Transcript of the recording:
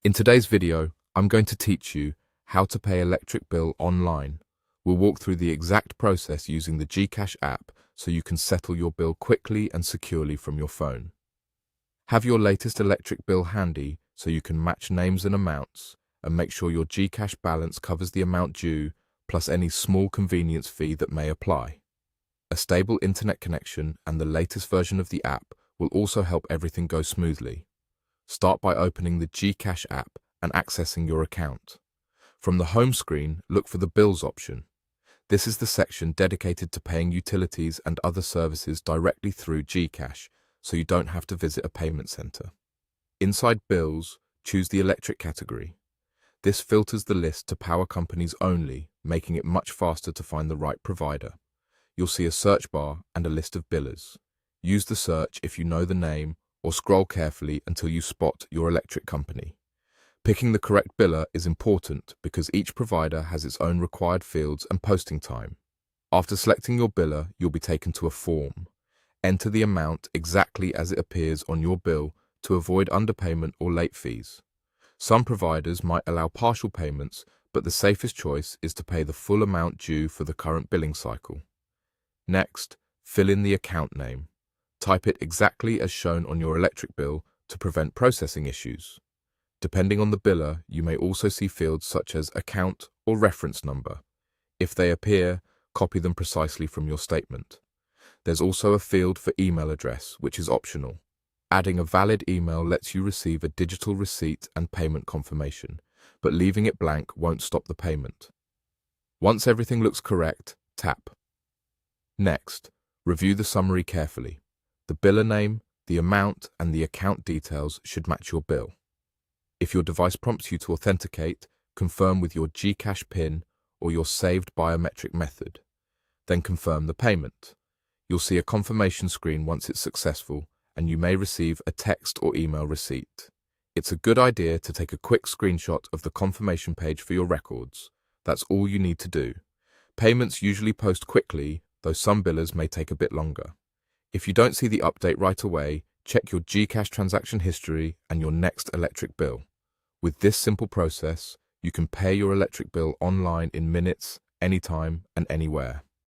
In today's video, I'm going to teach you how to pay electric bill online. We'll walk through the exact process using the gcash app so you can settle your bill quickly and securely from your phone. Have your latest electric bill handy so you can match names and amounts and make sure your gcash balance covers the amount due plus any small convenience fee that may apply. A stable internet connection and the latest version of the app will also help everything go smoothly. Start by opening the gcash app and accessing your account. From the home screen, look for the Bills option. This is the section dedicated to paying utilities and other services directly through gcash, so you don't have to visit a payment center. Inside Bills, choose the electric category. This filters the list to power companies only, making it much faster to find the right provider. You'll see a search bar and a list of billers. Use the search if you know the name, or scroll carefully until you spot your electric company. Picking the correct biller is important because each provider has its own required fields and posting time. After selecting your biller, you'll be taken to a form. Enter the amount exactly as it appears on your bill to avoid underpayment or late fees. Some providers might allow partial payments, but the safest choice is to pay the full amount due for the current billing cycle. Next, fill in the account name. Type it exactly as shown on your electric bill to prevent processing issues. Depending on the biller, you may also see fields such as account or reference number. If they appear, copy them precisely from your statement. There's also a field for email address, which is optional. Adding a valid email lets you receive a digital receipt and payment confirmation, but leaving it blank won't stop the payment. Once everything looks correct, tap. Next, review the summary carefully. The biller name, the amount, and the account details should match your bill. If your device prompts you to authenticate, confirm with your gcash PIN or your saved biometric method. Then confirm the payment. You'll see a confirmation screen once it's successful, and you may receive a text or email receipt. It's a good idea to take a quick screenshot of the confirmation page for your records. That's all you need to do. Payments usually post quickly, though some billers may take a bit longer. If you don't see the update right away, check your gcash transaction history and your next electric bill. With this simple process, you can pay your electric bill online in minutes, anytime, and anywhere.